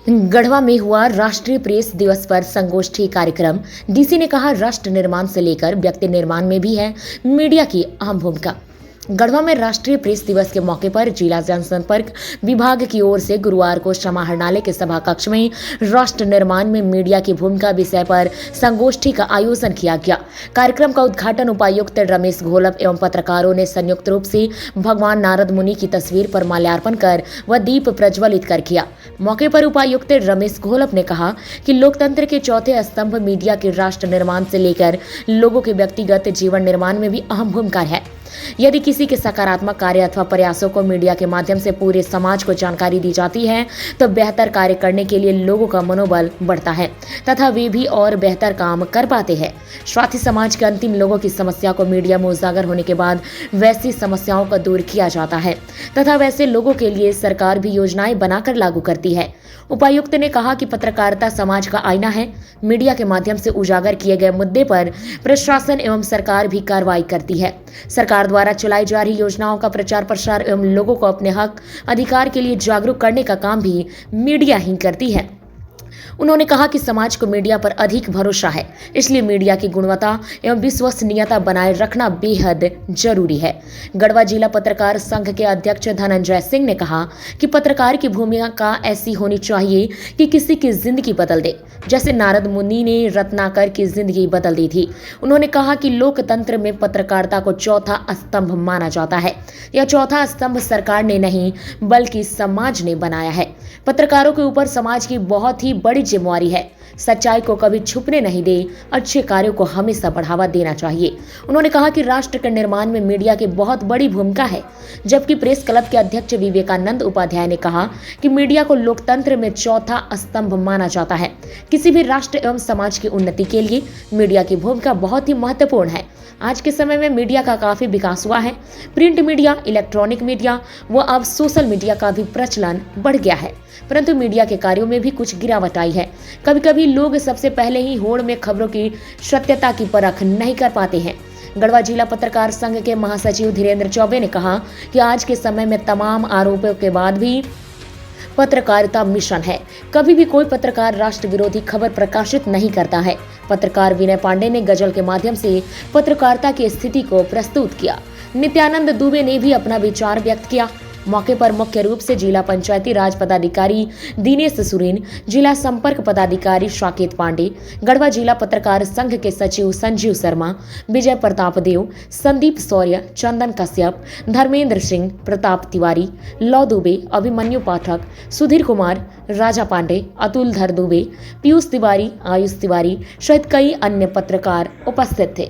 गढ़वा में हुआ राष्ट्रीय प्रेस दिवस पर संगोष्ठी कार्यक्रम। डीसी ने कहा, राष्ट्र निर्माण से लेकर व्यक्ति निर्माण में भी है मीडिया की अहम भूमिका। गढ़वा में राष्ट्रीय प्रेस दिवस के मौके पर जिला जनसंपर्क विभाग की ओर से गुरुवार को समाहरणालय के सभा कक्ष में राष्ट्र निर्माण में मीडिया की भूमिका विषय पर संगोष्ठी का आयोजन किया गया। कार्यक्रम का उद्घाटन उपायुक्त रमेश घोलप एवं पत्रकारों ने संयुक्त रूप से भगवान नारद मुनि की तस्वीर पर माल्यार्पण कर व दीप प्रज्वलित कर किया। मौके पर उपायुक्त रमेश घोलप ने कहा कि लोकतंत्र के चौथे स्तंभ मीडिया के राष्ट्र निर्माण से लेकर लोगों के व्यक्तिगत जीवन निर्माण में भी अहम भूमिका है। यदि किसी के सकारात्मक कार्य अथवा प्रयासों को मीडिया के माध्यम से पूरे समाज को जानकारी दी जाती है तो बेहतर कार्य करने के लिए लोगों का मनोबल बढ़ता है तथा वे भी और बेहतर काम कर पाते हैं। साथ ही समाज के अंतिम लोगों की समस्या को मीडिया में उजागर होने के बाद वैसी समस्याओं को दूर किया जाता है तथा वैसे लोगों के लिए सरकार भी योजनाएं बनाकर लागू करती है। उपायुक्त ने कहा कि पत्रकारिता समाज का आईना है। मीडिया के माध्यम से उजागर किए गए मुद्दे पर प्रशासन एवं सरकार भी कार्रवाई करती है। सरकार द्वारा चलाई जा रही योजनाओं का प्रचार प्रसार एवं लोगों को अपने हक अधिकार के लिए जागरूक करने का काम भी मीडिया ही करती है। उन्होंने कहा कि समाज को मीडिया पर अधिक भरोसा है, इसलिए मीडिया की गुणवत्ता एवं विश्वसनीयता बनाए रखना बेहद जरूरी है। गढ़वा जिला पत्रकार संघ के अध्यक्ष धनंजय सिंह ने कहा कि पत्रकार की भूमिका ऐसी होनी चाहिए कि किसी की जिंदगी बदल दे, जैसे नारद मुनि ने रत्नाकर की जिंदगी बदल दी थी। उन्होंने कहा कि लोकतंत्र में पत्रकारिता को चौथा स्तंभ माना जाता है। यह चौथा स्तंभ सरकार ने नहीं बल्कि समाज ने बनाया है। पत्रकारों के ऊपर समाज की बहुत ही बड़ी जिम्मेवारी है। सच्चाई को कभी छुपने नहीं दे, अच्छे कार्यों को हमेशा बढ़ावा देना चाहिए। उन्होंने कहा कि राष्ट्र के निर्माण में मीडिया की बहुत बड़ी भूमिका है। जबकि प्रेस क्लब के अध्यक्ष विवेकानंद उपाध्याय ने कहा कि मीडिया को लोकतंत्र में चौथा स्तंभ माना जाता है। किसी भी राष्ट्र एवं समाज की उन्नति के लिए मीडिया की भूमिका बहुत ही महत्वपूर्ण है। आज के समय में मीडिया का काफी विकास हुआ है। प्रिंट मीडिया, इलेक्ट्रॉनिक मीडिया व अब सोशल मीडिया का भी प्रचलन बढ़ गया है, परंतु मीडिया के कार्यों में भी कुछ गिरावट आई है। कभी कभी लोग सबसे पहले ही होड़ में खबरों की सत्यता की परख नहीं कर पाते हैं। गढ़वा जिला पत्रकार संघ के महासचिव धीरेन्द्र चौबे ने कहा कि आज के समय में तमाम आरोपों के बाद भी पत्रकारिता मिशन है। कभी भी कोई पत्रकार राष्ट्र विरोधी खबर प्रकाशित नहीं करता है। पत्रकार विनय पांडे ने गजल के माध्यम से पत्रकारिता की स्थिति को प्रस्तुत किया। नित्यानंद दुबे ने भी अपना विचार व्यक्त किया। मौके पर मुख्य रूप से जिला पंचायती राज पदाधिकारी दिनेश सुरेन, जिला संपर्क पदाधिकारी साकेत पांडे, गढ़वा जिला पत्रकार संघ के सचिव संजीव शर्मा, विजय प्रताप देव, संदीप शौर्य, चंदन कश्यप, धर्मेंद्र सिंह, प्रताप तिवारी, लौ दुबे, अभिमन्यु पाठक, सुधीर कुमार, राजा पांडे, अतुल धर दुबे, पीयूष तिवारी, आयुष तिवारी सहित कई अन्य पत्रकार उपस्थित थे।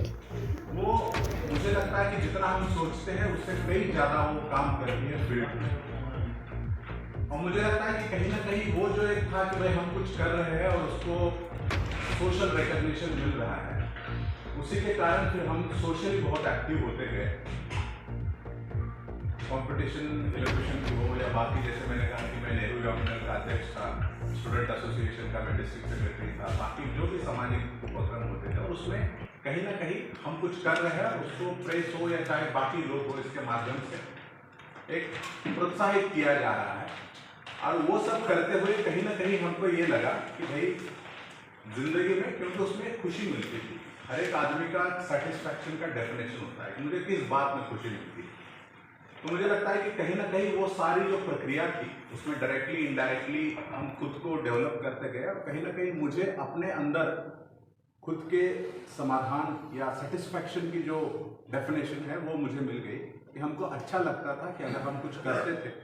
मुझे लगता है कि जितना हम सोचते हैं उससे कई ज्यादा वो काम करती है फील्ड में। और मुझे लगता है कि कहीं ना कहीं वो जो एक था कि भाई हम कुछ कर रहे हैं और उसको सोशल रिकॉग्निशन मिल रहा है, उसी के कारण फिर हम सोशली बहुत एक्टिव होते गए। कंपटीशन इलेक्ट्रिशियन की हो या बाकी, जैसे मैंने कहा कि मैं नेहरू यूनियन का अध्यक्ष था, स्टूडेंट एसोसिएशन का मैं डिस्ट्रिक्ट सेक्रेटरी था, बाकी जो भी सामाजिक उपक्रम होते थे, और उसमें कहीं ना कहीं हम कुछ कर रहे हैं, उसको प्रेस हो या चाहे बाकी लोग हो, इसके माध्यम से एक प्रोत्साहित किया जा रहा है। और वो सब करते हुए कहीं ना कहीं हमको ये लगा कि भाई जिंदगी में, क्योंकि उसमें खुशी मिलती थी, हर एक आदमी का सेटिस्फैक्शन का डेफिनेशन होता है कि मुझे किस बात में खुशी मिलती है। तो मुझे लगता है कि कहीं ना कहीं वो सारी जो प्रक्रिया थी उसमें डायरेक्टली इनडायरेक्टली हम खुद को डेवलप करते गए, और कहीं ना कहीं मुझे अपने अंदर खुद के समाधान या सेटिस्फैक्शन की जो डेफिनेशन है वो मुझे मिल गई कि हमको अच्छा लगता था कि अगर हम कुछ करते थे,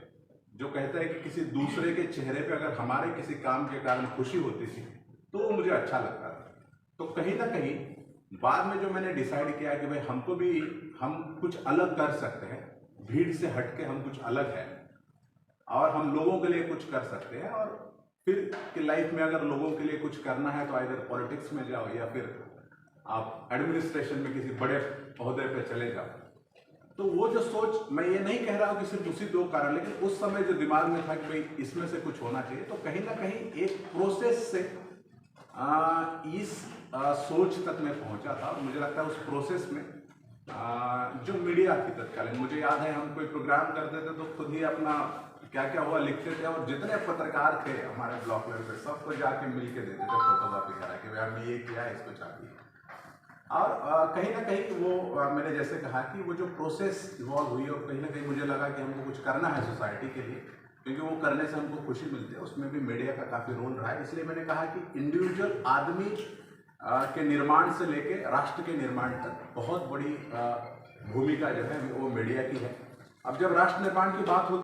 जो कहता है कि किसी दूसरे के चेहरे पे अगर हमारे किसी काम के कारण खुशी होती थी तो वो मुझे अच्छा लगता था। तो कहीं ना कहीं बाद में जो मैंने डिसाइड किया कि भाई हमको भी हम कुछ अलग कर सकते हैं, भीड़ से हटके हम कुछ अलग है और हम लोगों के लिए कुछ कर सकते हैं, और फिर कि लाइफ में अगर लोगों के लिए कुछ करना है तो इधर पॉलिटिक्स में जाओ या फिर आप एडमिनिस्ट्रेशन में किसी बड़े ओहदे पे चले जाओ। तो वो जो सोच, मैं ये नहीं कह रहा हूँ कि सिर्फ उसी दो कारण, लेकिन उस समय जो दिमाग में था कि भाई इसमें से कुछ होना चाहिए, तो कहीं ना कहीं एक प्रोसेस से इस सोच तक मैं पहुंचा था। और मुझे लगता है उस प्रोसेस में जो मीडिया थी तत्कालीन, मुझे याद है हम कोई प्रोग्राम करते थे तो खुद ही अपना क्या क्या हुआ लिखते थे, और जितने पत्रकार थे हमारे ब्लॉक लेवल पे सबको जाके मिल के देते थे फोटोग्राफी करा के, भाई हमने ये किया है, इसको चाहिए। और कहीं ना कहीं वो मैंने जैसे कहा कि वो जो प्रोसेस इवॉल्व हुई, और कहीं ना कहीं मुझे लगा कि हमको कुछ करना है सोसाइटी के लिए, क्योंकि वो करने से हमको खुशी मिलती है, उसमें भी मीडिया का काफ़ी रोल रहा है। इसलिए मैंने कहा कि इंडिविजुअल आदमी के निर्माण से लेके राष्ट्र के निर्माण तक बहुत बड़ी भूमिका जो है वो मीडिया की है। अब जब राष्ट्र निर्माण की बात होती